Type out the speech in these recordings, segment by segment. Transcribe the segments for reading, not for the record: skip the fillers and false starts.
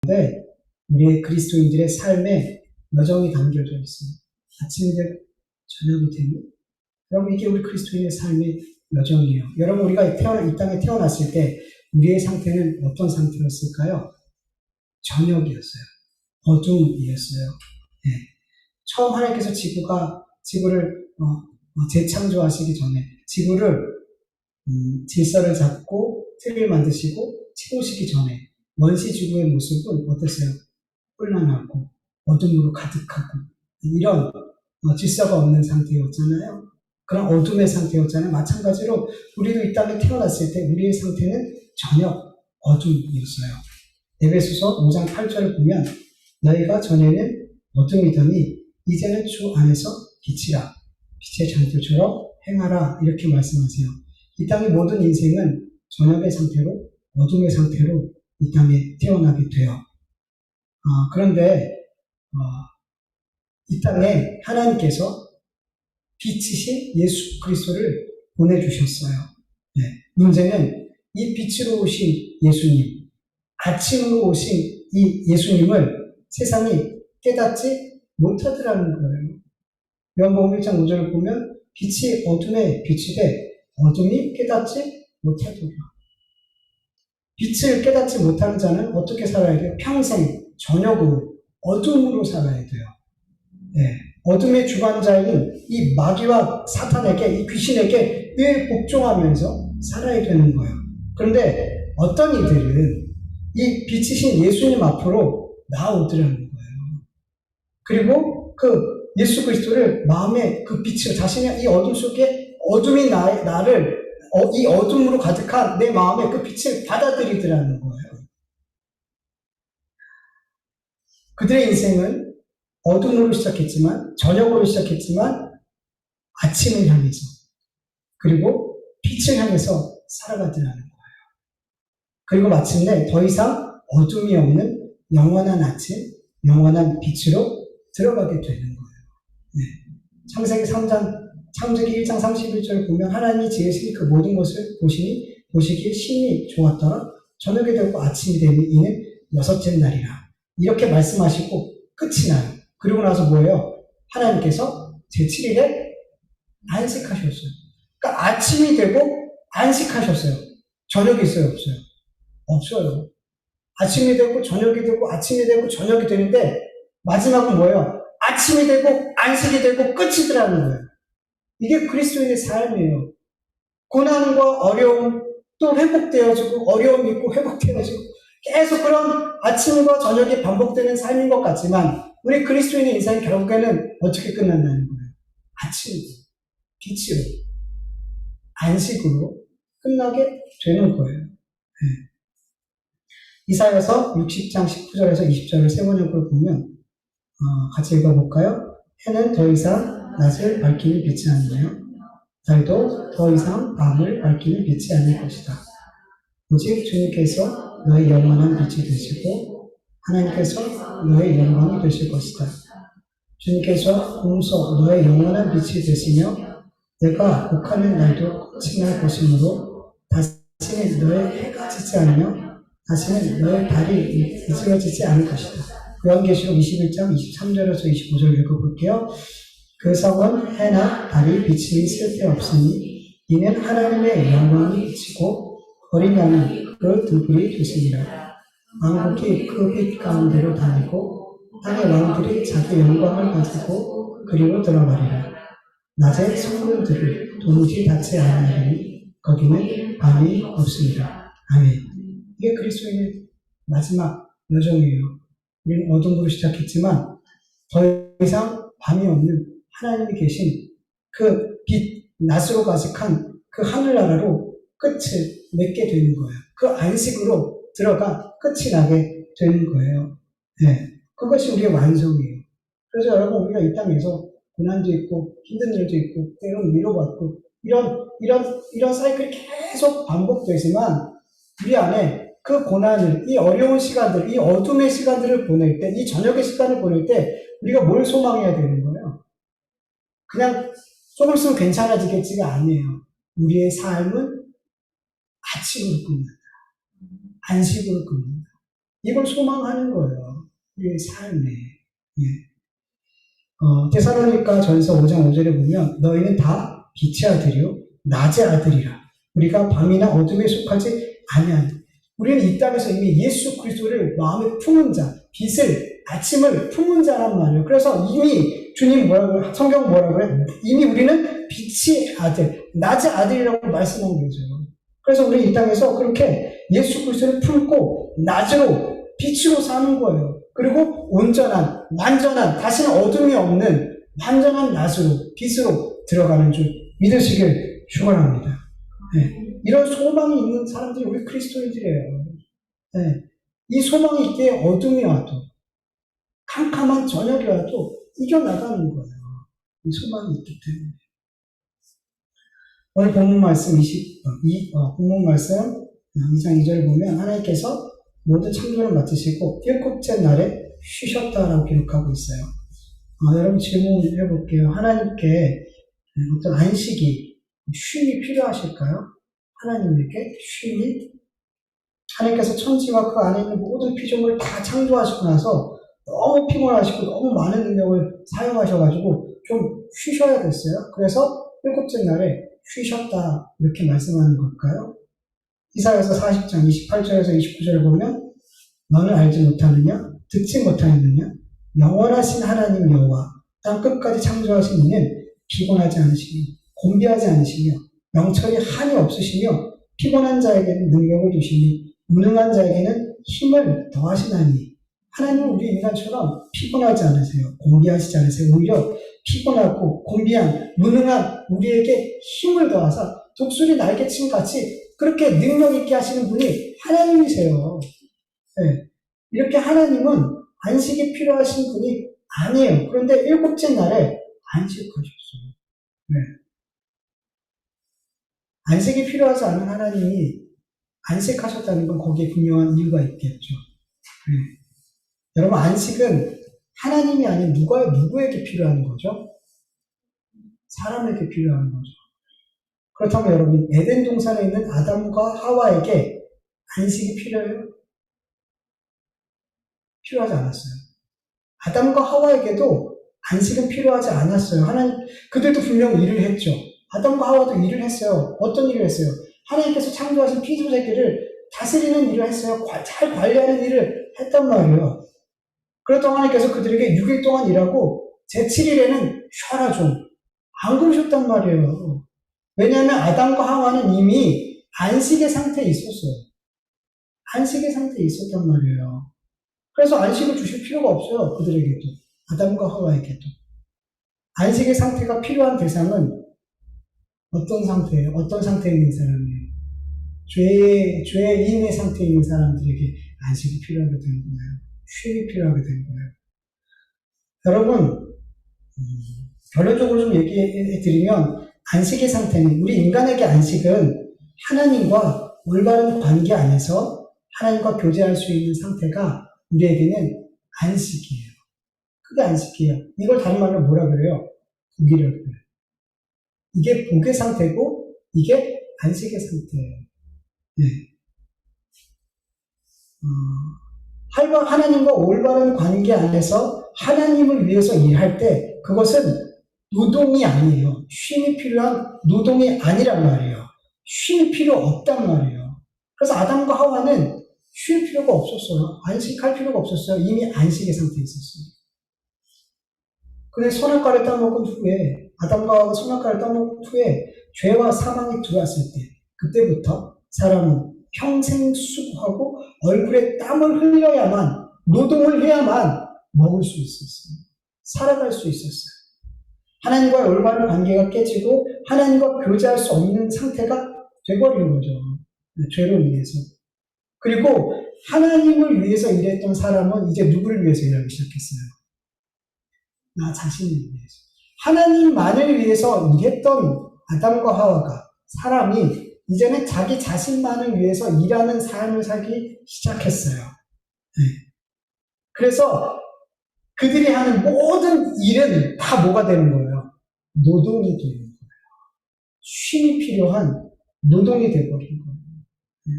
가운데 우리의 그리스도인들의 삶에 여정이 담겨져 있습니다. 아침이 되고 저녁이 되고, 여러분 이게 우리 그리스도인의 삶의 여정이에요. 여러분 우리가 이 땅에 태어났을 때 우리의 상태는 어떤 상태였을까요? 저녁이었어요. 어둠이었어요. 네. 처음 하나님께서 지구를 재창조하시기 전에 지구를 질서를 잡고 틀을 만드시고 채우시기 전에 원시지구의 모습은 어땠어요? 혼란하고 어둠으로 가득하고 이런 질서가 없는 상태였잖아요. 그런 어둠의 상태였잖아요. 마찬가지로 우리도 이 땅에 태어났을 때 우리의 상태는 저녁 어둠이었어요. 에베소서 5장 8절을 보면 너희가 전에는 어둠이더니 이제는 주 안에서 빛이라 빛의 자녀들처럼 행하라 이렇게 말씀하세요. 이 땅의 모든 인생은 저녁의 상태로 어둠의 상태로 이 땅에 태어나게 돼요. 그런데 이 땅에 하나님께서 빛이신 예수 그리스도를 보내주셨어요. 네. 문제는 이 빛으로 오신 예수님, 아침으로 오신 이 예수님을 세상이 깨닫지 못하더라는 거예요. 요한복음 1장 5절을 보면 빛이 어둠에 비치되 어둠이 깨닫지 못하더라. 빛을 깨닫지 못하는 자는 어떻게 살아야 돼요? 평생 저녁으로 어둠으로 살아야 돼요. 네. 어둠의 주관자인 이 마귀와 사탄에게, 이 귀신에게 늘 복종하면서 살아야 되는 거예요. 그런데 어떤 이들은 이 빛이신 예수님 앞으로 나오더라는 거예요. 그리고 그 예수 그리스도를 마음에 그 빛을 자신의 이 어둠 속에 어둠이 나를 이 어둠으로 가득한 내 마음에 그 빛을 받아들이더라는 거예요. 그들의 인생은 어둠으로 시작했지만, 저녁으로 시작했지만, 아침을 향해서, 그리고 빛을 향해서 살아가더라는 거예요. 그리고 마침내 더 이상 어둠이 없는 영원한 아침, 영원한 빛으로 들어가게 되는 거예요. 네. 창세기 1장 31절을 보면 하나님이 지으신 그 모든 것을 보시기에 심히 좋았더라. 저녁이 되고 아침이 되니 이는 여섯째 날이라. 이렇게 말씀하시고 끝이 나요. 그리고 나서 뭐예요? 하나님께서 제7일에 안식하셨어요. 그러니까 아침이 되고 안식하셨어요. 저녁이 있어요? 없어요? 없어요. 아침이 되고 저녁이 되고 아침이 되고 저녁이 되는데 마지막은 뭐예요? 아침이 되고 안식이 되고 끝이 더라는 거예요. 이게 그리스도인의 삶이에요. 고난과 어려움, 또 회복되어지고 어려움이 있고 회복되어지고 계속 그런 아침과 저녁이 반복되는 삶인 것 같지만 우리 그리스도인의 인생이 결국에는 어떻게 끝난다는 거예요? 아침으로, 빛으로, 안식으로 끝나게 되는 거예요. 네. 이사야서 60장 19절에서 20절을 세 번역을 보면 같이 읽어볼까요? 해는 더 이상 낮을 밝기를 비치 않으며 달도 더 이상 밤을 밝기를 비치 않을 것이다. 오직 주님께서 너의 영원한 빛이 되시고 하나님께서 너의 영광이 되실 것이다. 주님께서 몸소 너의 영원한 빛이 되시며 내가 복하는 날도 끝이 날 것이므로 다시는 너의 해가 지지 않으며 다시는 너의 달이 이스러지지 않을 것이다. 요한계시록 21장 23절에서 25절 읽어볼게요. 그 성은 해나 달이 비침이 쓸데없으니 이는 하나님의 영광이 비치고 어린 양이 그 등불이 되시니라. 왕국이 그 빛 가운데로 다니고 땅의 왕들이 자기 영광을 가지고 그리로 들어가리라. 낮에 성문들을 도무지 닫지 아니하리니 거기는 밤이 없습니다. 아멘. 이게 그리스도인의 마지막 여정이에요. 우리는 어둠으로 시작했지만 더 이상 밤이 없는 하나님이 계신 그 빛, 낮으로 가득한 그 하늘나라로 끝을 맺게 되는 거예요. 그 안식으로 들어가 끝이 나게 되는 거예요. 네. 그것이 우리의 완성이에요. 그래서 여러분 우리가 이 땅에서 고난도 있고 힘든 일도 있고 때로는 위로받고 이런 사이클이 계속 반복되지만 우리 안에 그 고난을, 이 어려운 시간들, 이 어둠의 시간들을 보낼 때, 이 저녁의 시간을 보낼 때 우리가 뭘 소망해야 되는 거예요? 그냥 조금 있으면 괜찮아지겠지가 아니에요. 우리의 삶은 아침으로 끝난다. 안식으로 끝난다. 이걸 소망하는 거예요. 우리의 삶에. 예. 데살로니가 전서 5장 5절에 보면 너희는 다 빛의 아들이요 낮의 아들이라. 우리가 밤이나 어둠에 속하지 아니하니. 우리는 이 땅에서 이미 예수 그리스도를 마음에 품은 자, 빛을 아침을 품은 자란 말이에요. 그래서 이미 주님 뭐라고 성경 뭐라고 그래? 이미 우리는 빛의 아들, 낮의 아들이라고 말씀하고 계세요. 그래서 우리 이 땅에서 그렇게 예수 그리스도를 품고 낮으로 빛으로 사는 거예요. 그리고 온전한, 완전한, 다시는 어둠이 없는 완전한 낮으로, 빛으로 들어가는 줄 믿으시길 축원합니다. 네. 이런 소망이 있는 사람들이 우리 그리스도인들이에요. 네. 이 소망이 있기에 어둠이 와도, 캄캄한 저녁이 와도 이겨나가는 거예요. 이 소망이 있기 때문에. 오늘 본문 말씀 본문 말씀 2장 2절을 보면 하나님께서 모든 창조를 맡으시고 일곱째 날에 쉬셨다라고 기록하고 있어요. 여러분 질문을 해볼게요. 하나님께 어떤 안식이, 쉼이 필요하실까요? 하나님에게 쉼이? 하나님께서 천지와 그 안에 있는 모든 피조물을 다 창조하시고 나서 너무 피곤하시고 너무 많은 능력을 사용하셔가지고 좀 쉬셔야 됐어요. 그래서 일곱째 날에 쉬셨다 이렇게 말씀하는 걸까요? 이사야서 40장 28절에서 29절을 보면 너는 알지 못하느냐? 듣지 못하느냐? 영원하신 하나님 여호와 땅 끝까지 창조하신 이는 피곤하지 않으시며 곤비하지 않으시며 명철이 한이 없으시며 피곤한 자에게는 능력을 주시며 무능한 자에게는 힘을 더하시나니. 하나님은 우리 인간처럼 피곤하지 않으세요. 곤비하시지 않으세요. 오히려 피곤하고 곤비한 무능한 우리에게 힘을 더하사 독수리 날개침 같이 그렇게 능력 있게 하시는 분이 하나님이세요. 네. 이렇게 하나님은 안식이 필요하신 분이 아니에요. 그런데 일곱째 날에 안식하셨어요. 네. 안식이 필요하지 않은 하나님이 안식하셨다는 건 거기에 분명한 이유가 있겠죠. 네. 여러분, 안식은 하나님이 아닌 누구에게 필요한 거죠? 사람에게 필요한 거죠. 그렇다면 여러분, 에덴 동산에 있는 아담과 하와에게 안식이 필요해요? 필요하지 않았어요. 아담과 하와에게도 안식은 필요하지 않았어요. 그들도 분명 일을 했죠. 아담과 하와도 일을 했어요. 어떤 일을 했어요? 하나님께서 창조하신 피조 세계를 다스리는 일을 했어요. 잘 관리하는 일을 했단 말이에요. 그렇다고 하나님께서 그들에게 6일 동안 일하고 제7일에는 쉬어라 좀. 안 그러셨단 말이에요. 왜냐하면 아담과 하와는 이미 안식의 상태에 있었어요. 안식의 상태에 있었단 말이에요. 그래서 안식을 주실 필요가 없어요. 그들에게도. 아담과 하와에게도. 안식의 상태가 필요한 대상은 어떤 상태예요? 어떤 상태에 있는 사람이에요? 죄인의 상태에 있는 사람들에게 안식이 필요하게 되는 거예요. 쉼이 필요하게 되는 거예요. 여러분, 결론적으로 좀 얘기해 드리면 안식의 상태는, 우리 인간에게 안식은 하나님과 올바른 관계 안에서 하나님과 교제할 수 있는 상태가 우리에게는 안식이에요. 그게 안식이에요. 이걸 다른 말로 뭐라 그래요? 복이라고 그래요. 이게 복의 상태고 이게 안식의 상태예요. 네. 하나님과 올바른 관계 안에서 하나님을 위해서 일할 때 그것은 노동이 아니에요. 쉼이 필요한 노동이 아니란 말이에요. 쉼이 필요 없단 말이에요. 그래서 아담과 하와는 쉴 필요가 없었어요. 안식할 필요가 없었어요. 이미 안식의 상태에 있었어요. 근데 선악과를 따먹은 후에, 아담과 하와가 선악과를 따먹은 후에 죄와 사망이 들어왔을 때, 그때부터 사람은 평생 수고하고 얼굴에 땀을 흘려야만, 노동을 해야만 먹을 수 있었어요. 살아갈 수 있었어요. 하나님과의 올바른 관계가 깨지고 하나님과 교제할 수 없는 상태가 돼버리는 거죠. 죄로 인해서. 그리고 하나님을 위해서 일했던 사람은 이제 누구를 위해서 일하기 시작했어요? 나 자신을 위해서. 하나님만을 위해서 일했던 아담과 하와가, 사람이 이제는 자기 자신만을 위해서 일하는 삶을 살기 시작했어요. 네. 그래서 그들이 하는 모든 일은 다 뭐가 되는 거예요? 노동이 되는 거예요. 쉼이 필요한 노동이 되어버린 거예요. 네.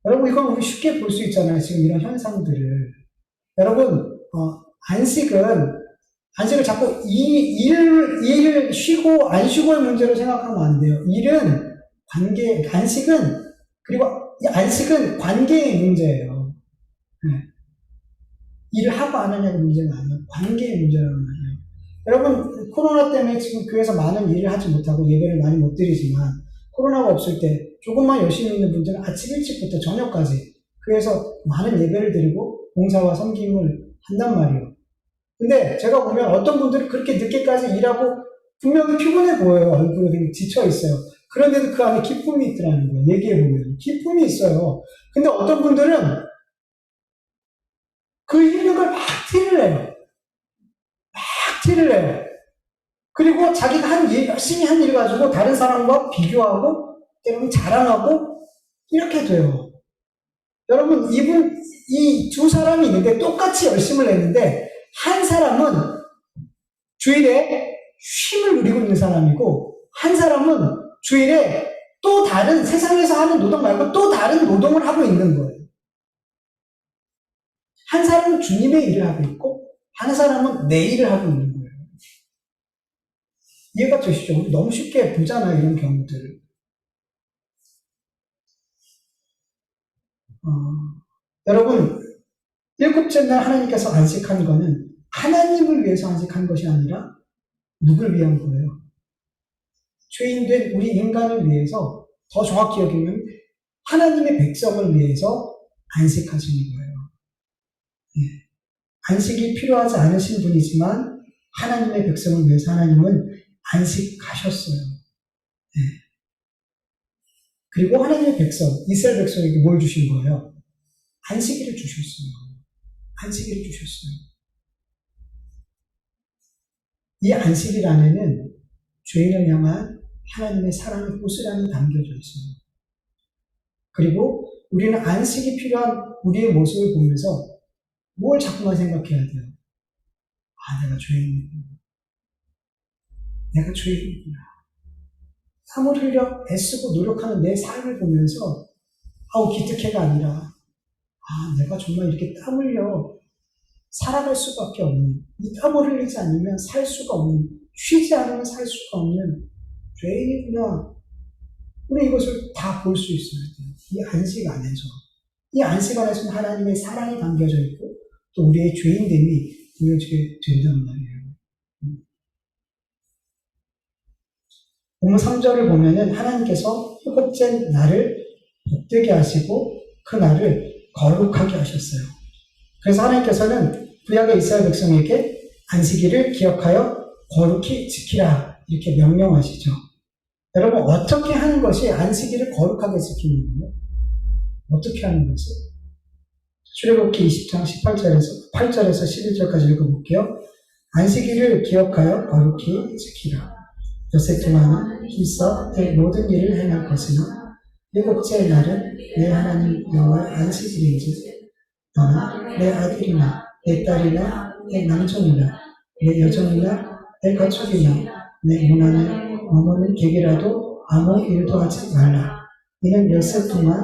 여러분, 이건 우리 쉽게 볼 수 있잖아요. 지금 이런 현상들을. 여러분, 안식을 자꾸 일을 쉬고 안 쉬고의 문제로 생각하면 안 돼요. 그리고 이 안식은 관계의 문제예요. 네. 일을 하고 안 하냐는 문제가 아니에요. 관계의 문제라는 말이에요. 여러분, 코로나 때문에 지금 교회에서 많은 일을 하지 못하고 예배를 많이 못 드리지만, 코로나가 없을 때 조금만 열심히 있는 분들은 아침 일찍부터 저녁까지 교회에서 많은 예배를 드리고 봉사와 섬김을 한단 말이에요. 근데 제가 보면 어떤 분들은 그렇게 늦게까지 일하고 분명히 피곤해 보여요. 얼굴이 되게 지쳐 있어요. 그런데도 그 안에 기쁨이 있더라는 거예요. 얘기해 보면. 기쁨이 있어요. 근데 어떤 분들은 그 있는 걸 막 티를 내요. 막 티를 내요. 그리고 자기가 열심히 한 일 가지고 다른 사람과 비교하고, 때로는 자랑하고, 이렇게 돼요. 여러분, 이 두 사람이 있는데 똑같이 열심을 냈는데, 한 사람은 주일에 쉼을 누리고 있는 사람이고, 한 사람은 주일에 또 다른 세상에서 하는 노동 말고 또 다른 노동을 하고 있는 거예요. 한 사람은 주님의 일을 하고 있고, 한 사람은 내 일을 하고 있는 거예요. 이해가 되시죠? 우리 너무 쉽게 보잖아요, 이런 경우들을. 여러분, 일곱째 날 하나님께서 안식한 거는 하나님을 위해서 안식한 것이 아니라 누굴 위한 거예요? 죄인된 우리 인간을 위해서, 더 정확히 여기면 하나님의 백성을 위해서 안식하시는 거예요. 네. 안식이 필요하지 않으신 분이지만 하나님의 백성을 위해서 하나님은 안식하셨어요. 네. 그리고 하나님의 백성, 이스라엘 백성에게 뭘 주신 거예요? 안식일을 주셨어요. 안식일을 주셨어요. 이 안식일 안에는 죄인을 향한 하나님의 사랑의 고스란히 담겨져 있어요. 그리고 우리는 안식이 필요한 우리의 모습을 보면서 뭘 자꾸만 생각해야 돼요? 내가 죄인이구나. 내가 죄인이구나. 땀을 흘려 애쓰고 노력하는 내 삶을 보면서 기특해가 아니라 내가 정말 이렇게 땀 흘려 살아갈 수밖에 없는, 이 땀을 흘리지 않으면 살 수가 없는, 쉬지 않으면 살 수가 없는 죄인이구나. 우리 이것을 다 볼 수 있어야 돼요. 이 안식 안에서. 이 안식 안에서는 하나님의 사랑이 담겨져 있고 또 우리의 죄인됨이 보여지게 된다는 말이에요. 본문 3절을 보면은 하나님께서 일곱째 날을 복되게 하시고 그 날을 거룩하게 하셨어요. 그래서 하나님께서는 구약의 이스라엘 백성에게 안식일을 기억하여 거룩히 지키라 이렇게 명령하시죠. 여러분, 어떻게 하는 것이 안식일을 거룩하게 지키는 거예요? 어떻게 하는 것이? 출애굽기 20장 8절에서 11절까지 읽어볼게요. 안식일을 기억하여 거룩히 지키라. 요셉 동안은 힘써 내 모든 일을 행할 것이나 일곱째 날은 내 하나님 여호와의 안식일인지 너나 내 아들이나 내 딸이나 내 남종이나 내 여종이나 내 가축이나 내 문안에 머무는 객이라도 아무 일도 하지 말라. 이는 엿새 동안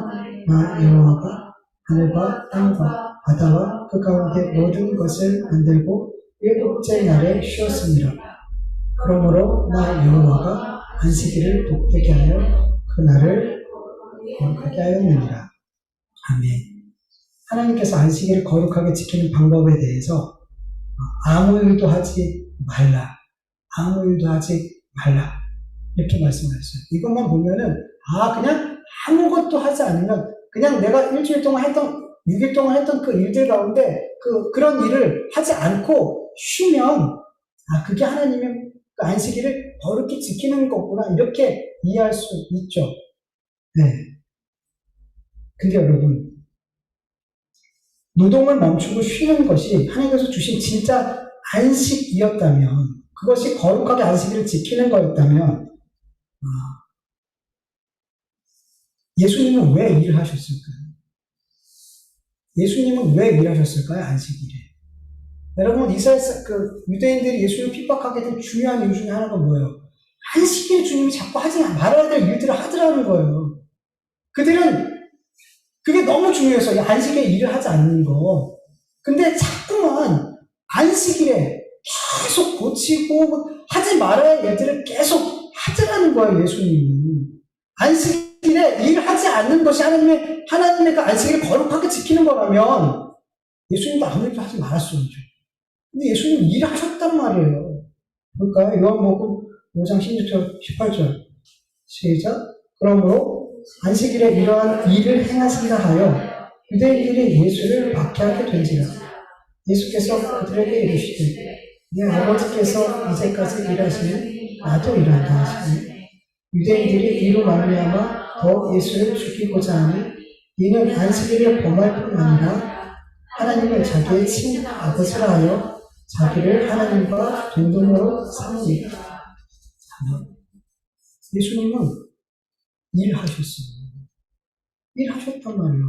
나 여호와가 하늘과 땅과 바다와 그 가운데 모든 것을 만들고 일곱째 날에 쉬었습니다. 그러므로 나 여호와가 안식일을 복되게 하여 그 날을 거룩하게 하였느니라. 아멘. 하나님께서 안식일을 거룩하게 지키는 방법에 대해서 아무 일도 하지 말라. 아무 일도 하지 말라. 이렇게 말씀하셨어요. 이것만 보면은 그냥 아무것도 하지 않으면 그냥 내가 일주일 동안 6일 동안 했던 그 일들 가운데 그런 일을 하지 않고 쉬면 그게 하나님의 그 안식일을 거룩히 지키는 거구나 이렇게 이해할 수 있죠. 네. 근데 여러분, 노동을 멈추고 쉬는 것이 하나님께서 주신 진짜 안식이었다면, 그것이 거룩하게 안식일을 지키는 거였다면 예수님은 왜 일을 하셨을까요? 예수님은 왜 일하셨을까요? 안식일에. 여러분, 유대인들이 예수님을 핍박하게 된 중요한 이유 중에 하나가 뭐예요? 안식일에 주님이 자꾸 하지 말아야 될 일들을 하더라는 거예요. 그들은 그게 너무 중요해서 이 안식일에 일을 하지 않는 거. 근데 자꾸만 안식일에 계속 고치고 하지 말아야 할 일들을 계속 하자라는 거예요, 예수님이. 안식일에 일하지 않는 것이 하나님의 그 안식일을 거룩하게 지키는 거라면 예수님도 아무 일도 하지 말았어야죠. 근데 예수님 일하셨단 말이에요. 그러니까 요한복음 5장 16절, 18절. 시작. 그러므로 안식일에 이러한 일을 행하신다 하여 유대인들이 예수를 박해하게 된지라. 예수께서 그들에게 이르시되 내 아버지께서 이제까지 일하시면 나도 일한다 하시니 유대인들이 이로 말미암아 더 예수를 죽이고자 하니 이는 안식일을 범할 뿐 아니라 하나님을 자기의 친아버지라 하여 자기를 하나님과 동등으로 삼으니라. 예수님은 일하셨어요. 일하셨단 말이에요.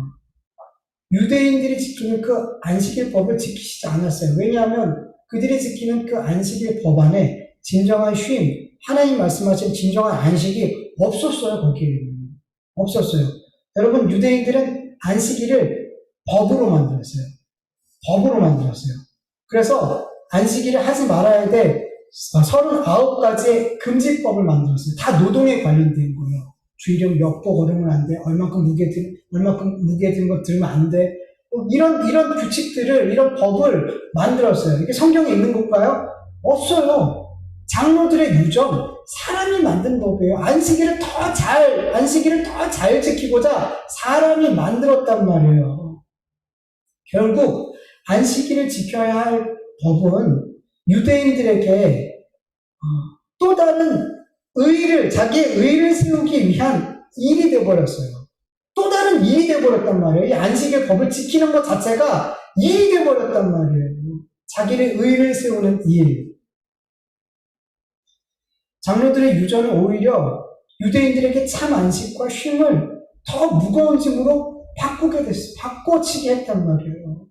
유대인들이 지키는 그 안식일 법을 지키시지 않았어요. 왜냐하면 그들이 지키는 그 안식일 법 안에 진정한 쉼, 하나님 말씀하신 진정한 안식이 없었어요. 거기에는. 없었어요. 여러분, 유대인들은 안식일을 법으로 만들었어요. 법으로 만들었어요. 그래서 안식일을 하지 말아야 될 39가지의 금지법을 만들었어요. 다 노동에 관련된 거예요. 주일은 몇 보 걸으면 안 돼. 얼마큼 무게 든 거 들면 안 돼. 이런 규칙들을, 이런 법을 만들었어요. 이게 성경에 있는 걸까요? 없어요. 장로들의 유전, 사람이 만든 법이에요. 안식일을 더 잘 지키고자 사람이 만들었단 말이에요. 결국 안식일을 지켜야 할 법은 유대인들에게 또 다른 자기의 의를 세우기 위한 일이 되어버렸어요. 또 다른 일이 되어버렸단 말이에요. 이 안식일 법을 지키는 것 자체가 일이 되어버렸단 말이에요. 자기의 의를 세우는 일. 장로들의 유전은 오히려 유대인들에게 참 안식과 쉼을 더 무거운 짐으로 바꿔치게 했단 말이에요.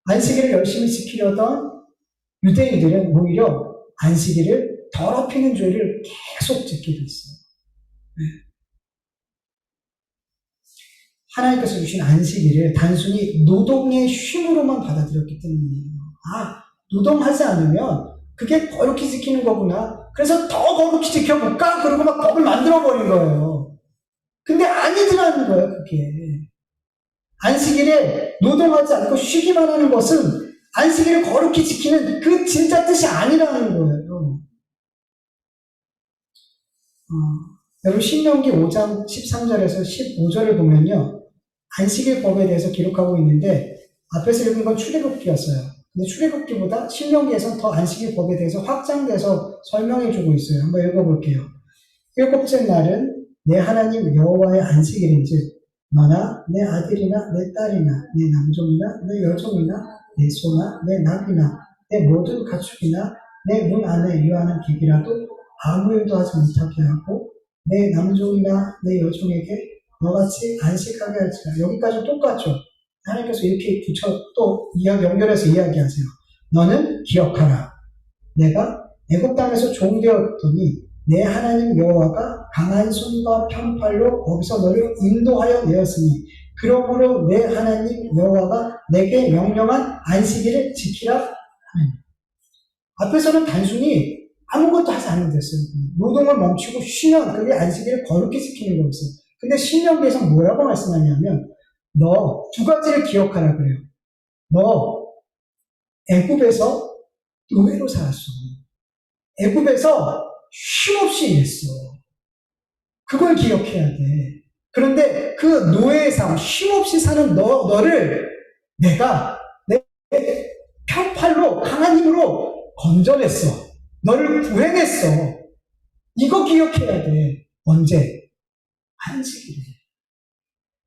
안식일을 열심히 지키려던 유대인들은 오히려 안식일을 더럽히는 죄를 계속 짓게 됐어요. 네. 하나님께서 주신 안식일을 단순히 노동의 쉼으로만 받아들였기 때문이에요. 노동하지 않으면 그게 거룩히 지키는 거구나. 그래서 더 거룩히 지켜볼까? 그러고 막 법을 만들어버린 거예요. 근데 아니더라는 거예요, 그게. 안식일에 노동하지 않고 쉬기만 하는 것은 안식일을 거룩히 지키는 그 진짜 뜻이 아니라는 거예요. 여러분 신명기 5장 13절에서 15절을 보면요. 안식일 법에 대해서 기록하고 있는데 앞에서 읽은 건 출애굽기였어요. 근데 출애굽기보다 신명기에서는 더 안식일 법에 대해서 확장돼서 설명해주고 있어요. 한번 읽어볼게요. 7째 날은 내 하나님 여호와의 안식일인즉 너나 내 아들이나 내 딸이나 내 남종이나 내 여종이나 내 소나 내 나귀나 내 모든 가축이나 내 문 안에 유하는 객이라도 아무 일도 하지 못하게 하고 내 남종이나 내 여종에게 너같이 안식하게 할지라. 여기까지 똑같죠. 하나님께서 이렇게 또 연결해서 이야기하세요. 너는 기억하라. 내가 애굽 땅에서 종되었더니 내 하나님 여호와가 강한 손과 편팔로 거기서 너를 인도하여 내었으니 그러므로 내 하나님 여호와가 내게 명령한 안식일을 지키라 하느니. 앞에서는 단순히 아무것도 하지 않으면 됐어요. 노동을 멈추고 쉬면 그게 안식일을 거룩히 지키는 거였어요. 근데 신명기에서 뭐라고 말씀하냐면 너 두 가지를 기억하라 그래요. 너 애굽에서 노예로 살았어. 애굽에서 쉼없이 일했어. 그걸 기억해야 돼. 그런데 그 노예의 삶, 쉼없이 사는 너를 내가 내 편팔로 강한 힘으로 건져냈어. 너를 구해냈어. 이거 기억해야 돼. 언제? 안식일에.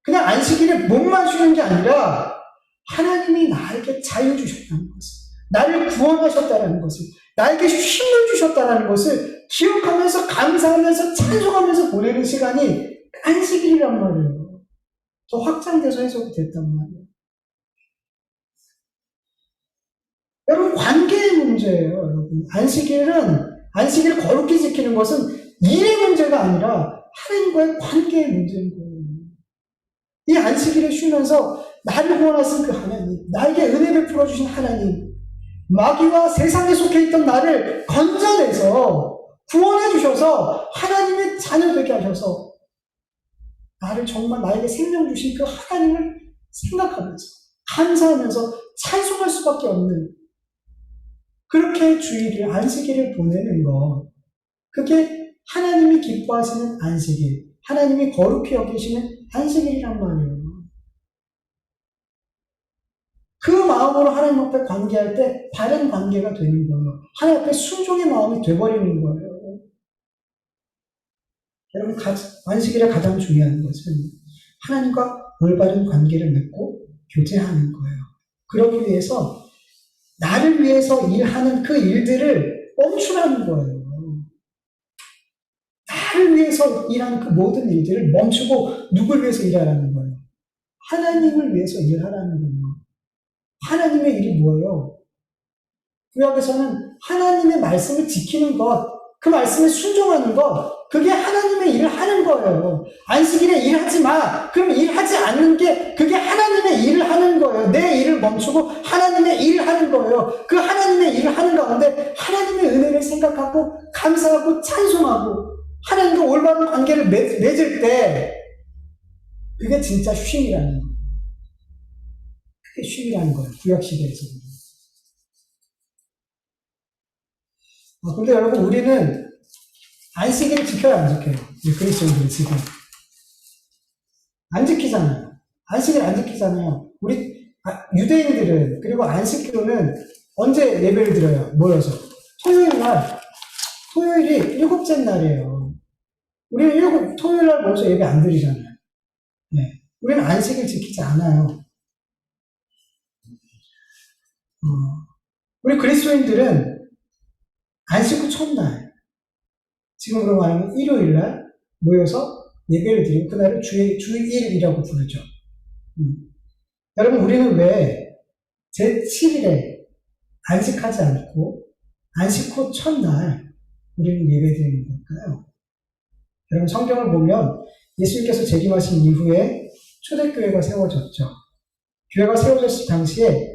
그냥 안식일에 몸만 쉬는 게 아니라 하나님이 나에게 자유 주셨다는 것을, 나를 구원하셨다는 것을, 나에게 힘을 주셨다는 것을 기억하면서 감사하면서 찬송하면서 보내는 시간이 안식일이란 말이에요. 더 확장돼서 해석이 됐단 말이에요. 여러분 관계의 문제예요. 여러분 안식일을 거룩히 지키는 것은 일의 문제가 아니라 하나님과의 관계의 문제인 거예요. 이 안식일을 쉬면서 나를 구원하신 그 하나님, 나에게 은혜 베풀어 주신 하나님, 마귀와 세상에 속해 있던 나를 건져내서 구원해 주셔서 하나님의 자녀 되게 하셔서 나를 정말 나에게 생명 주신 그 하나님을 생각하면서 감사하면서 찬송할 수밖에 없는 그렇게 주일을 안식일을 보내는 것, 그게 하나님이 기뻐하시는 안식일, 하나님이 거룩히 여기시는 안식일이란 말이에요. 그 마음으로 하나님 앞에 관계할 때 바른 관계가 되는 거예요. 하나님 앞에 순종의 마음이 돼버리는 거예요. 여러분, 안식일에 가장 중요한 것은 하나님과 올바른 관계를 맺고 교제하는 거예요. 그러기 위해서 나를 위해서 일하는 그 일들을 멈추라는 거예요. 나를 위해서 일하는 그 모든 일들을 멈추고 누굴 위해서 일하라는 거예요? 하나님을 위해서 일하라는 거예요. 하나님의 일이 뭐예요? 구약에서는 하나님의 말씀을 지키는 것, 그 말씀에 순종하는 것, 그게 하나님의 일을 하는 거예요. 안식일에 일하지 마. 그럼 일하지 않는 게 그게 하나님의 일을 하는 거예요. 내 일을 멈추고 하나님의 일을 하는 거예요. 그 하나님의 일을 하는 가운데 하나님의 은혜를 생각하고 감사하고 찬송하고 하나님과 올바른 관계를 맺을 때 그게 진짜 쉼이라는 거예요. 그게 쉼이라는 거예요. 구약시대에서는. 근데 여러분, 우리는 안식일을 지켜요, 안 지켜요? 그리스도인들이 지금. 안 지키잖아요. 안식일 안 지키잖아요. 우리 유대인들은, 그리고 안식일은 언제 예배를 드려요? 모여서. 토요일 날. 토요일이 일곱째 날이에요. 우리는 토요일 날 모여서 예배 안 드리잖아요. 네. 우리는 안식일 지키지 않아요. 우리 그리스도인들은 안식 후 첫날, 지금으로 말하면 일요일날 모여서 예배를 드리고 그날을 주일이라고 부르죠. 여러분, 우리는 왜 제7일에 안식하지 않고 안식 후 첫날 우리는 예배 드리는 걸까요? 여러분, 성경을 보면 예수님께서 재림하신 이후에 초대교회가 세워졌죠. 교회가 세워졌을 당시에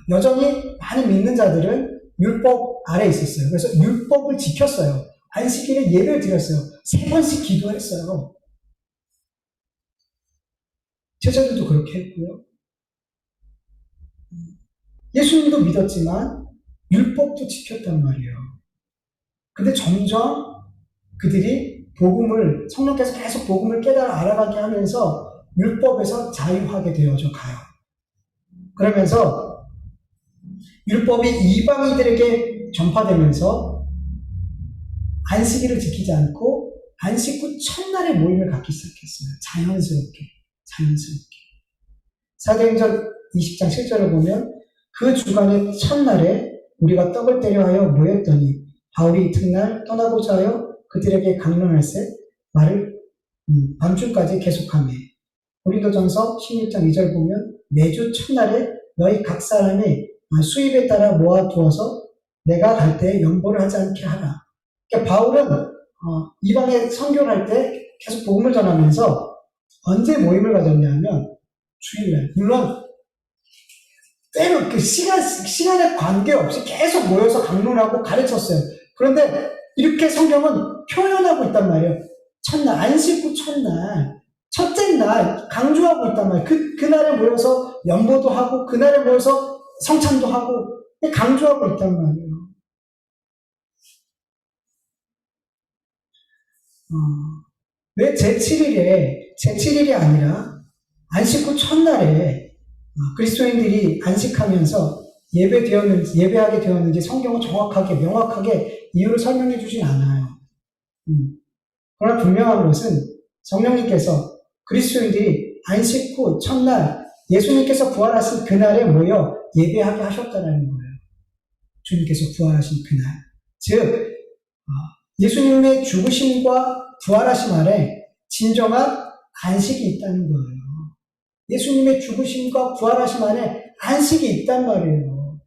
여전히 많은 믿는 자들은 율법 아래 있었어요. 그래서 율법을 지켰어요. 안식일에 예배를 드렸어요. 3번씩 기도했어요. 제자들도 그렇게 했고요. 예수님도 믿었지만 율법도 지켰단 말이에요. 근데 점점 그들이 성령께서 계속 복음을 깨달아 알아가게 하면서 율법에서 자유하게 되어져 가요. 그러면서 율법이 이방인들에게 전파되면서 안식일을 지키지 않고 안식 후 첫날에 모임을 갖기 시작했어요. 자연스럽게. 사도행전 20장 7절을 보면 그 주간의 첫날에 우리가 떡을 떼려 하여 모였더니 바울이 이튿날 떠나고자 하여 그들에게 강론할세 말을 밤중까지 계속하며 고린도전서 16장 2절 보면 매주 첫날에 너희 각 사람의 수입에 따라 모아두어서 내가 갈 때 연보를 하지 않게 하라. 그러니까 바울은 이방에 선교를 할 때 계속 복음을 전하면서 언제 모임을 가졌냐면 주일날. 물론 때로 그 시간에 관계없이 계속 모여서 강론하고 가르쳤어요. 그런데 이렇게 성경은 표현하고 있단 말이에요. 첫날, 안식 후 첫날, 첫째 날 강조하고 있단 말이에요. 그날에 모여서 연보도 하고 그날에 모여서 성찬도 하고 강조하고 있단 말이에요. 왜 제7일이 아니라 안식 후 첫날에 그리스도인들이 안식하면서 예배하게 되었는지 성경은 정확하게, 명확하게 이유를 설명해 주진 않아요. 그러나 분명한 것은 성령님께서 그리스도인들이 안식 후 첫날 예수님께서 부활하신 그날에 모여 예배하게 하셨다는 거예요. 주님께서 부활하신 그날. 즉, 예수님의 죽으심과 부활하심 안에 진정한 안식이 있다는 거예요. 예수님의 죽으심과 부활하심 안에 안식이 있단 말이에요.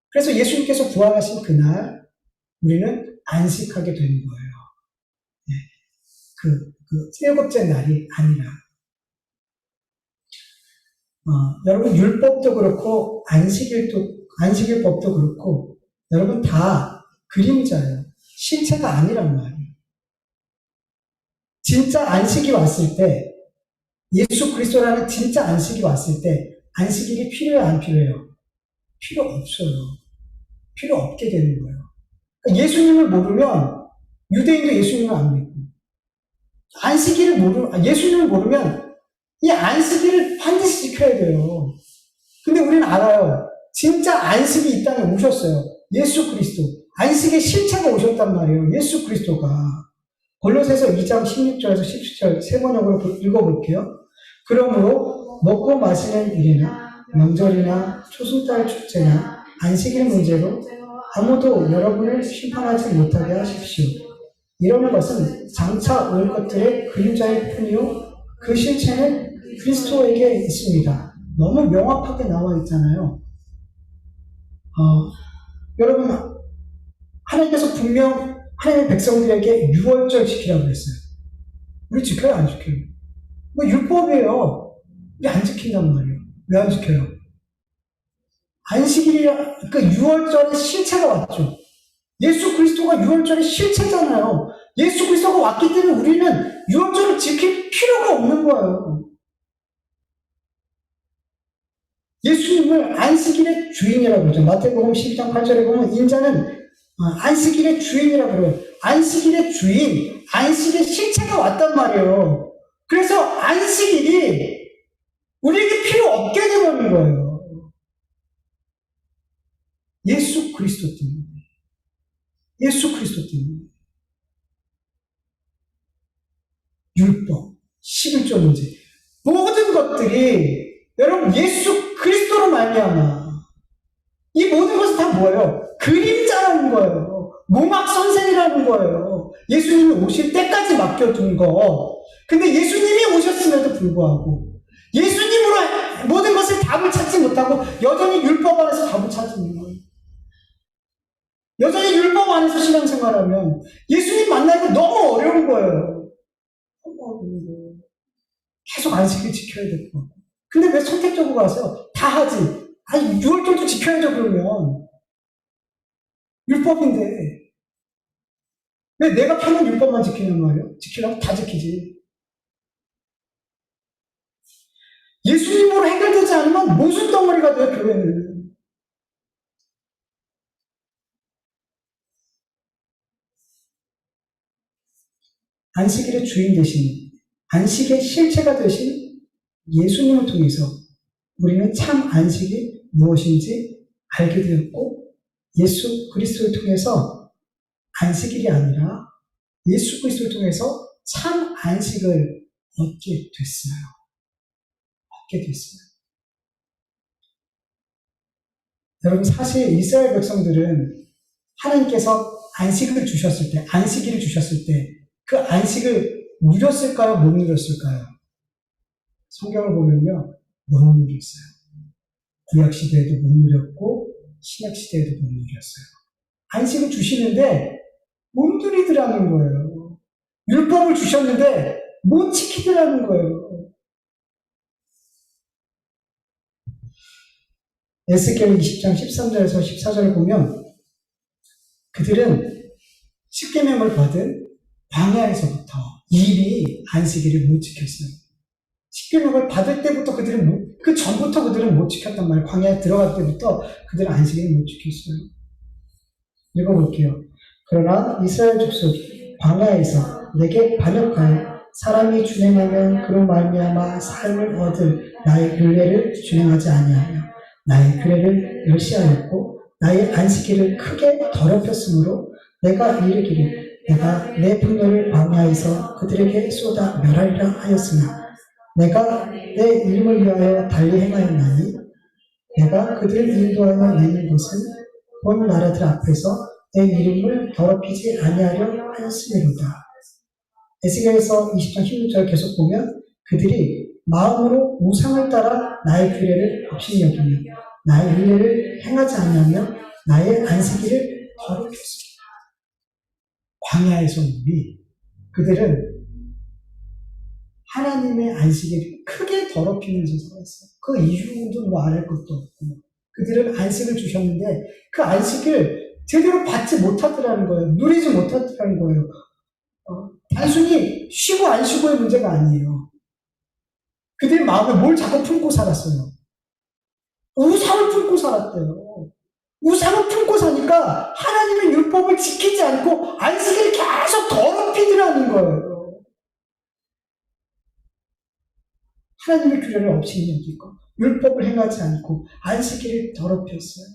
그래서 예수님께서 부활하신 그날 우리는 안식하게 되는 거예요. 그 일곱째 날이 아니라. 여러분 율법도 그렇고 안식일법도 그렇고 여러분 다 그림자예요. 실체가 아니란 말이에요. 진짜 안식이 왔을 때 예수 그리스도라는 진짜 안식이 왔을 때 안식일이 필요해요, 안 필요해요? 필요 없어요. 필요 없게 되는 거예요. 그러니까 예수님을 모르면 유대인도 예수님을 안 믿고 예수님을 모르면 이 안식일을 반드시 지켜야 돼요. 근데 우리는 알아요. 진짜 안식이 이 땅에 오셨어요. 예수 그리스도. 안식의 실체가 오셨단 말이에요. 예수 그리스도가. 골로새서 2장 16절에서 17절 세 번역으로 읽어볼게요. 그러므로 먹고 마시는 일이나 명절이나 초승달 축제나 안식일 문제로 아무도 여러분을 심판하지 못하게 하십시오. 이런 것은 장차 올 것들의 그림자일 뿐이요. 그 실체는 그리스도에게 있습니다. 너무 명확하게 나와 있잖아요. 여러분, 하나님께서 분명 하나님의 백성들에게 유월절 지키라고 그랬어요. 우리 지켜요, 안 지켜요? 뭐 율법이에요. 우리 안 지킨단 말이에요. 왜 안 지켜요? 안식일이라, 그 유월절의 실체가 왔죠. 예수 그리스도가 유월절의 실체잖아요. 예수 그리스도가 왔기 때문에 우리는 유월절을 지킬 필요가 없는 거예요. 예수님을 안식일의 주인이라고 그러죠. 마태복음 12장 8절에 보면 인자는 안식일의 주인이라고 그래요. 안식일의 주인, 안식의 실체가 왔단 말이에요. 그래서 안식일이 우리에게 필요 없게 되버린 거예요. 예수 그리스도 때문에. 예수 그리스도 때문에. 율법, 11조 문제. 모든 것들이 여러분 예수 그리스도로 말미암아. 이 모든 것은 다 뭐예요? 그림자라는 거예요. 모막 선생이라는 거예요. 예수님이 오실 때까지 맡겨둔 거. 근데 예수님이 오셨음에도 불구하고 예수님으로 모든 것을 답을 찾지 못하고 여전히 율법 안에서 답을 찾는 거예요. 여전히 율법 안에서 신앙생활하면 예수님 만나기가 너무 어려운 거예요. 너무 어려운 거예요. 계속 안식일 지켜야 될 거. 근데 왜 선택적으로 가세요? 다 하지. 아니, 6월절도 지켜야죠, 그러면. 율법인데. 왜 내가 편한 율법만 지키는 거예요? 지키라고 다 지키지. 예수님으로 해결되지 않으면 모순 덩어리가 돼요, 교회는. 안식일의 주인 대신, 안식의 실체가 되신 예수님을 통해서 우리는 참 안식이 무엇인지 알게 되었고, 예수 그리스도를 통해서 안식일이 아니라 예수 그리스도를 통해서 참 안식을 얻게 됐어요. 얻게 됐어요. 여러분, 사실 이스라엘 백성들은 하나님께서 안식을 주셨을 때, 안식일을 주셨을 때, 그 안식을 누렸을까요? 못 누렸을까요? 성경을 보면요, 못 누렸어요. 구약시대에도 못 누렸고, 신약시대에도 못 누렸어요. 안식을 주시는데, 못 누리더라는 거예요. 율법을 주셨는데, 못 지키더라는 거예요. 에스겔 20장 13절에서 14절을 보면, 그들은 십계명을 받은 광야에서부터 이미 안식일을 못 지켰어요. 십계명을 받을 때부터 그 전부터 그들은 못 지켰단 말이에요. 광야에 들어갈 때부터 그들은 안식일을 못 지켰어요. 읽어볼게요. 그러나 이스라엘 족속이 광야에서 내게 반역하여 사람이 준행하면 그로 말미암아 삶을 얻을 나의 율례를 준행하지 아니하며 나의 규례를 멸시하였고 나의 안식일을 크게 더럽혔으므로 내가 이르기를 내가 내 분노를 광야에서 그들에게 쏟아 멸하리라 하였으나 내가 내 이름을 위하여 달리 행하였나니 내가 그들을 인도하여 내는 것은 본 나라들 앞에서 내 이름을 더럽히지 아니하려 하였음이로다. 에스겔에서 20장 16절 계속 보면 그들이 마음으로 우상을 따라 나의 규례를 없이 여기며 나의 율례를 행하지 아니하며 나의 안식일을 더럽혔습니다. 광야에서 우리 그들은 하나님의 안식일을 크게 더럽히면서 살았어요. 그 이유도 뭐 알 것도 없고. 그들은 안식을 주셨는데 그 안식을 제대로 받지 못하더라는 거예요. 누리지 못하더라는 거예요. 단순히 쉬고 안 쉬고의 문제가 아니에요. 그들의 마음에 뭘 자꾸 품고 살았어요. 우상을 품고 살았대요. 우상을 품고 사니까 하나님의 율법을 지키지 않고 안식일을 계속 더럽히더라는 거예요. 하나님의 규례를 없이 여기고 율법을 행하지 않고 안식일을 더럽혔어요.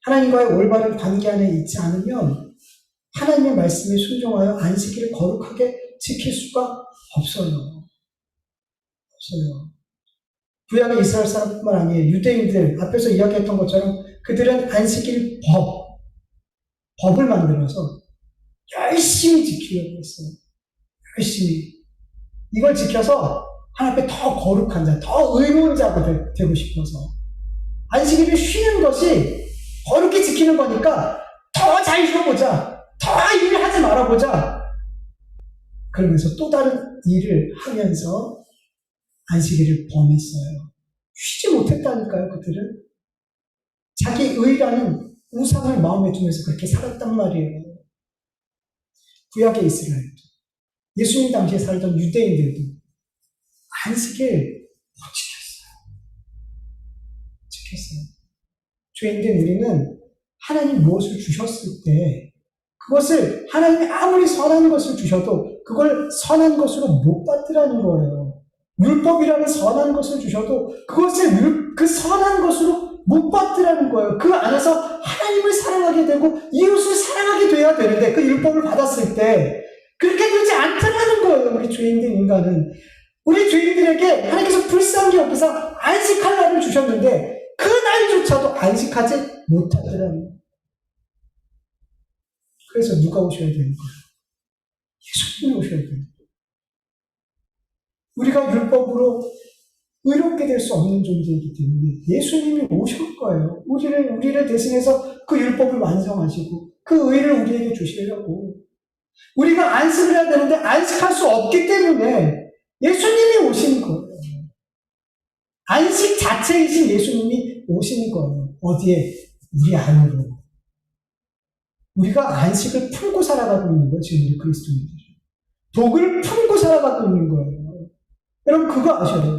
하나님과의 올바른 관계 안에 있지 않으면 하나님의 말씀에 순종하여 안식일을 거룩하게 지킬 수가 없어요. 없어요. 구약의 이스라엘 사람뿐만 아니에요. 유대인들, 앞에서 이야기했던 것처럼 그들은 안식일 법을 만들어서 열심히 지키려고 했어요. 열심히. 이걸 지켜서 하나님 앞에 더 거룩한 자, 더 의로운 자가 되고 싶어서. 안식일을 쉬는 것이 거룩히 지키는 거니까 더 잘 쉬어보자. 더 일을 하지 말아보자. 그러면서 또 다른 일을 하면서 안식일을 범했어요. 쉬지 못했다니까요, 그들은. 자기 의라는 우상을 마음에 두면서 그렇게 살았단 말이에요. 구약의 이스라엘도, 예수님 당시에 살던 유대인들도 안식일 못 지켰어요. 죄인된 우리는 하나님 무엇을 주셨을 때 그것을 하나님이 아무리 선한 것을 주셔도 그걸 선한 것으로 못 받으라는 거예요. 율법이라는 선한 것을 주셔도 그것을 그 선한 것으로 못 받으라는 거예요. 그 안에서 하나님을 사랑하게 되고 이웃을 사랑하게 돼야 되는데 그 율법을 받았을 때 그렇게 되지 않더라는 거예요. 우리 죄인된 인간은. 우리 죄인들에게 하나님께서 불쌍히 여기서 안식할 날을 주셨는데 그 날조차도 안식하지 못하더라는 거예요. 그래서 누가 오셔야 되는 거예요? 예수님이 오셔야 되는 거예요. 우리가 율법으로 의롭게 될 수 없는 존재이기 때문에 예수님이 오실 거예요. 우리를 대신해서 그 율법을 완성하시고 그 의를 우리에게 주시려고. 우리가 안식을 해야 되는데 안식할 수 없기 때문에 예수님이 오시는 거예요. 안식 자체이신 예수님이 오시는 거예요. 어디에? 우리 안으로. 우리가 안식을 품고 살아가고 있는 거예요. 지금 우리 그리스도인들이. 독을 품고 살아가고 있는 거예요. 여러분 그거 아셔야 돼요.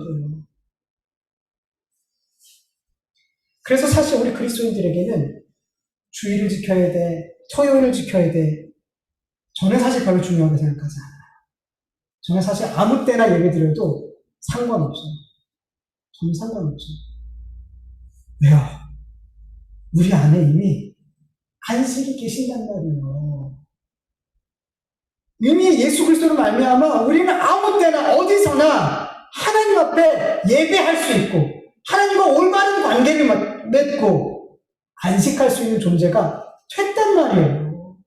그래서 사실 우리 그리스도인들에게는 주일을 지켜야 돼, 토요일을 지켜야 돼. 저는 사실 별로 중요하게 생각하지 않아요. 저는 사실 아무 때나 예배 드려도 상관없어요. 저는 상관없어요. 왜요? 우리 안에 이미 안식이 계신단 말이에요. 이미 예수 그리스도로 말미암아 우리는 아무 때나 어디서나 하나님 앞에 예배할 수 있고 하나님과 올바른 관계를 맺고 안식할 수 있는 존재가 됐단 말이에요.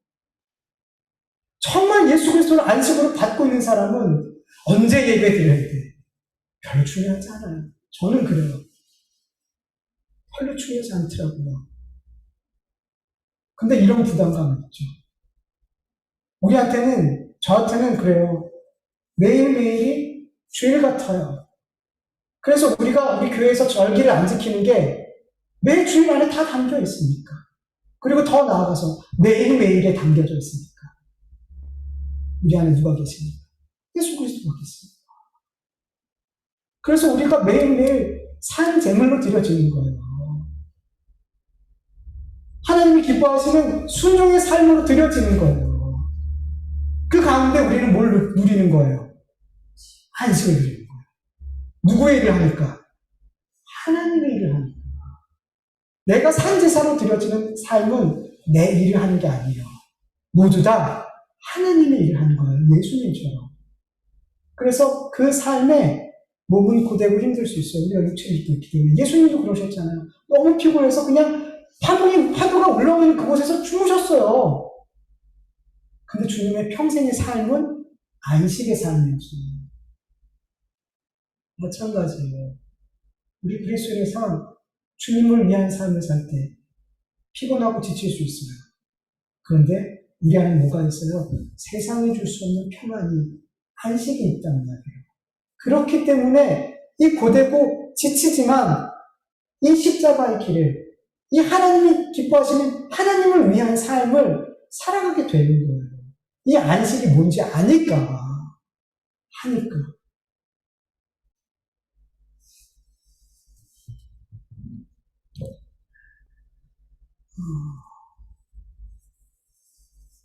정말 예수 그리스도를 안식으로 받고 있는 사람은 언제 예배 드려야 돼? 별로 중요하지 않아요. 저는 그래요. 별로 중요하지 않더라고요. 근데 이런 부담감이 있죠. 우리한테는, 저한테는 그래요. 매일매일이 주일 같아요. 그래서 우리 교회에서 절기를 안 지키는 게 매일 주일 안에 다 담겨 있으니까. 그리고 더 나아가서 매일매일에 담겨져 있으니까. 우리 안에 누가 계십니까? 예수 그리스도가 계십니다. 그래서 우리가 매일매일 산 제물로 드려지는 거예요. 하나님이 기뻐하시는 순종의 삶으로 드려지는 거예요. 그 가운데 우리는 뭘 누리는 거예요? 안식을 누리는 거예요. 누구의 일을 하니까? 하나님의 일을 하니까. 내가 산제사로 드려지는 삶은 내 일을 하는 게 아니에요. 모두 다 하나님의 일을 하는 거예요. 예수님처럼. 그래서 그 삶에 몸은 고되고 힘들 수 있어요. 우리가 육체를 입고 있기 때문에. 예수님도 그러셨잖아요. 너무 피곤해서 그냥 파도가 올라오는 그곳에서 주무셨어요. 근데 주님의 평생의 삶은 안식의 삶이었어요. 마찬가지예요. 우리 그리스도인의 삶, 주님을 위한 삶을 살 때 피곤하고 지칠 수 있어요. 그런데 우리 안에 뭐가 있어요? 세상이 줄 수 없는 평안이, 안식이 있단 말이에요. 그렇기 때문에 이 고되고 지치지만 이 십자가의 길을, 이 하나님이 기뻐하시는 하나님을 위한 삶을 살아가게 되는 거예요. 이 안식이 뭔지 아니까. 하니까.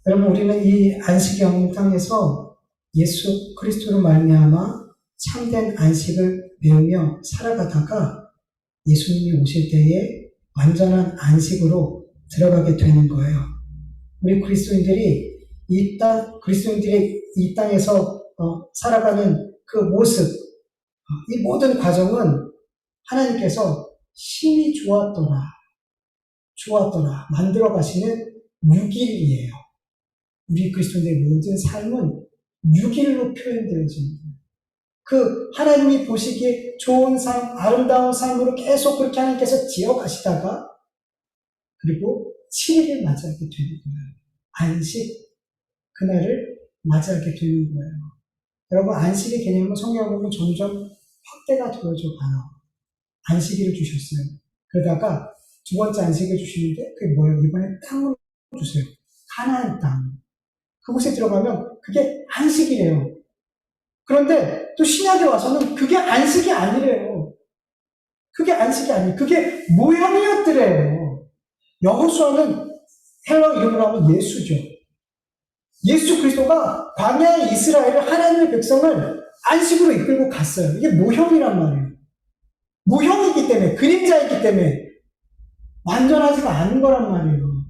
여러분, 우리는 이 안식이 없는 땅에서 예수 그리스도로 말미암아 참된 안식을 배우며 살아가다가 예수님이 오실 때에 완전한 안식으로 들어가게 되는 거예요. 우리 그리스도인들이 그리스도인들이 이 땅에서 살아가는 그 모습, 이 모든 과정은 하나님께서 심히 좋았더라, 만들어 가시는 6일이에요. 우리 그리스도인들의 모든 삶은 6일로 표현되어집니다. 그 하나님이 보시기에 좋은 삶, 아름다운 삶으로 계속 그렇게 하나님께서 지어가시다가 그리고 7일을 맞이하게 되는 거예요. 안식, 그날을 맞이하게 되는 거예요. 여러분, 안식의 개념은 성경을 보면 점점 확대가 되어져 가요. 안식일을 주셨어요. 그러다가 두 번째 안식을 주시는데 그게 뭐예요? 이번에 땅을 주세요. 가나안 땅. 그곳에 들어가면 그게 안식이래요. 그런데 또 신약에 와서는 그게 안식이 아니래요. 그게 안식이 아니에요. 그게 모형이었더래요. 여호수아는 헬라 이름으로 하면 예수죠. 예수 그리스도가 광야의 이스라엘을 하나님의 백성을 안식으로 이끌고 갔어요. 이게 모형이란 말이에요. 모형이기 때문에, 그림자이기 때문에 완전하지가 않은 거란 말이에요.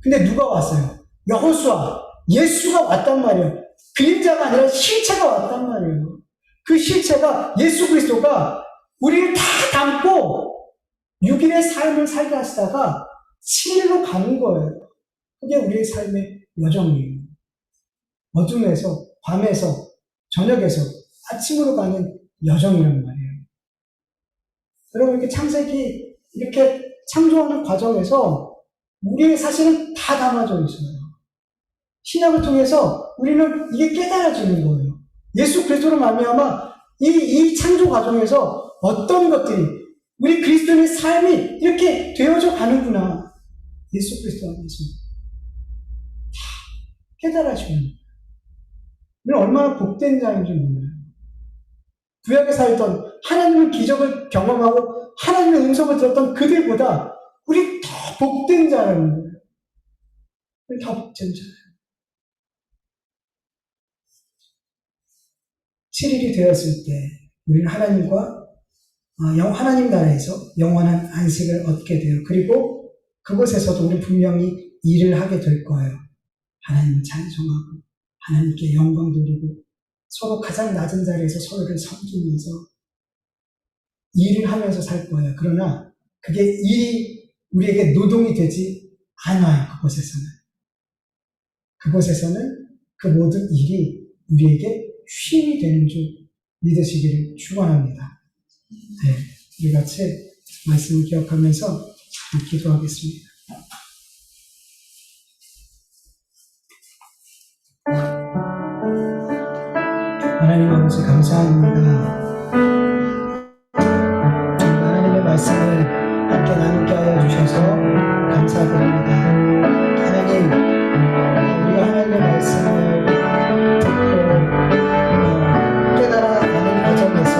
근데 누가 왔어요? 여호수아, 예수가 왔단 말이에요. 그림자가 아니라 실체가 왔단 말이에요. 그 실체가 예수 그리스도가 우리를 다 담고 6일의 삶을 살게 하시다가 7일로 가는 거예요. 그게 우리의 삶의 여정이에요. 어둠에서, 밤에서, 저녁에서, 아침으로 가는 여정이란 말이에요. 여러분, 이렇게 창세기, 이렇게 창조하는 과정에서 우리의 사실은 다 담아져 있어요. 신약을 통해서 우리는 이게 깨달아지는 거예요. 예수 그리스도로 말미암아 이 창조 과정에서 어떤 것들이 우리 그리스도인의 삶이 이렇게 되어져 가는구나. 예수 그리스도 안에서 다 깨달아지는 거예요. 우리는 얼마나 복된 자인지 몰라요. 구약에 살던 하나님의 기적을 경험하고 하나님의 음성을 들었던 그들보다 우리 더 복된 자라는 거예요. 우리 더 복된 자예요. 7일이 되었을 때 우리는 하나님과 하나님 나라에서 영원한 안식을 얻게 돼요. 그리고 그곳에서도 우리 분명히 일을 하게 될 거예요. 하나님을 찬송하고 하나님께 영광 돌리고 서로 가장 낮은 자리에서 서로를 섬기면서 일을 하면서 살 거예요. 그러나 그게 일이 우리에게 노동이 되지 않아요. 그곳에서는 그 모든 일이 우리에게 쉼이 되는 줄 믿으시기를 축원합니다. 네, 우리 같이 말씀을 기억하면서 기도하겠습니다. 하나님 아버지 감사합니다. 하나님의 말씀을 함께 나누게 하여 주셔서 감사드립니다. 하나님, 우리가 하나님의 말씀을 듣고 깨달아가는 과정에서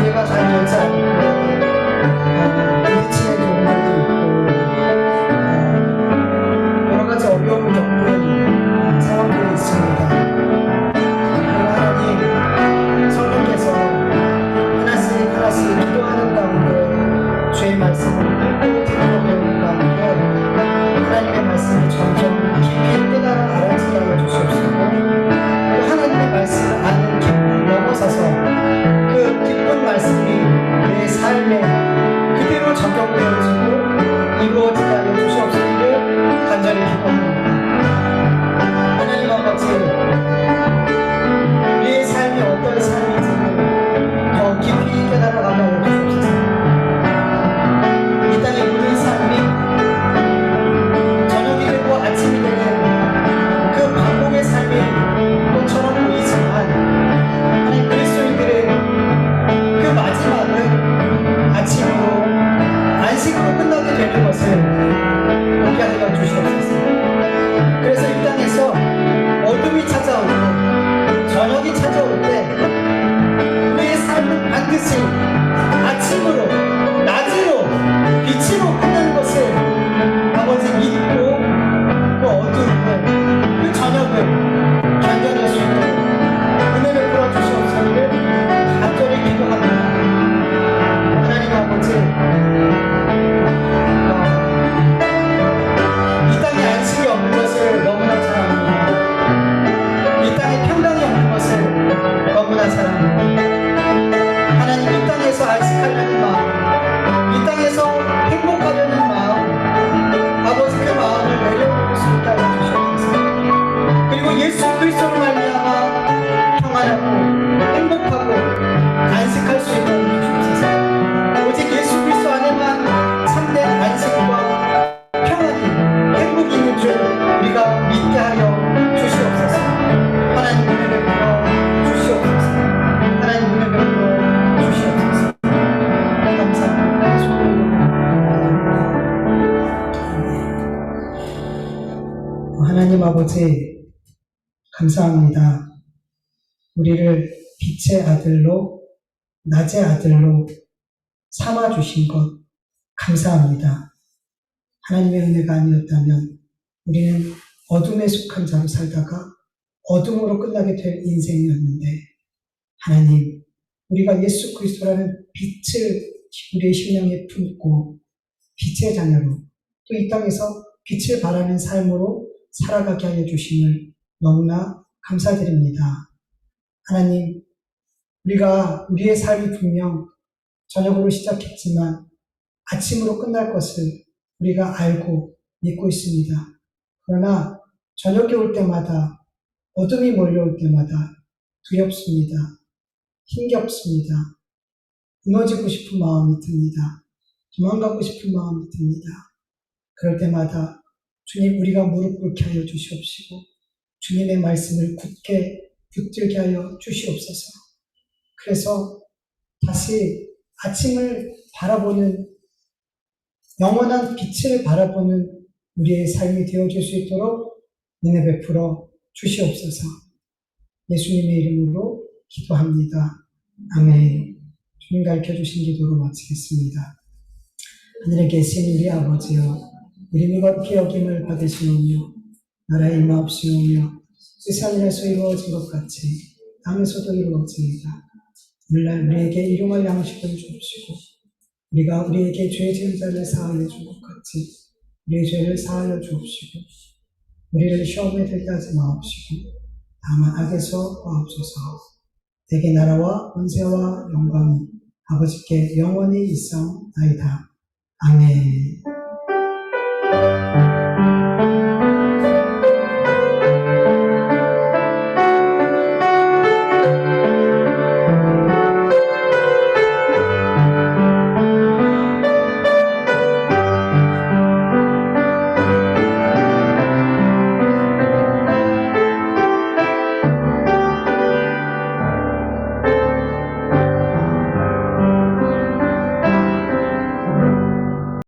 이해가 잘 되지 않고 부딪히는 경우들이 아버지, 감사합니다. 우리를 빛의 아들로, 낮의 아들로 삼아주신 것 감사합니다. 하나님의 은혜가 아니었다면 우리는 어둠에 속한 자로 살다가 어둠으로 끝나게 될 인생이었는데, 하나님, 우리가 예수 그리스도라는 빛을 우리의 심령에 품고 빛의 자녀로 또 이 땅에서 빛을 발하는 삶으로 살아가게 하여 주심을 너무나 감사드립니다. 하나님, 우리의 삶이 분명 저녁으로 시작했지만 아침으로 끝날 것을 우리가 알고 믿고 있습니다. 그러나 저녁이 올 때마다, 어둠이 몰려올 때마다 두렵습니다. 힘겹습니다. 무너지고 싶은 마음이 듭니다. 도망가고 싶은 마음이 듭니다. 그럴 때마다 주님, 우리가 무릎 꿇게 하여 주시옵시고 주님의 말씀을 굳게 붙들게 하여 주시옵소서. 그래서 다시 아침을 바라보는, 영원한 빛을 바라보는 우리의 삶이 되어질 수 있도록 은혜 베풀어 주시옵소서. 예수님의 이름으로 기도합니다. 아멘. 주님 가르쳐 주신 기도로 마치겠습니다. 하늘에 계신 우리 아버지여, 이름이 거룩히 여김을 받으시오며 나라의 임하옵시오며 뜻이 하늘에서 이루어진 것 같이 땅에서도 이루어집니다. 오늘날 우리에게 일용할 양식을 주옵시고 우리가 우리에게 죄 지은 자를 사하여 준 것 같이 우리의 죄를 사하여 주옵시고 우리를 시험에 들게 하지 마옵시고 다만 악에서 구하옵소서. 내게 나라와 권세와 영광이 아버지께 영원히 있사옵나이다. 아멘.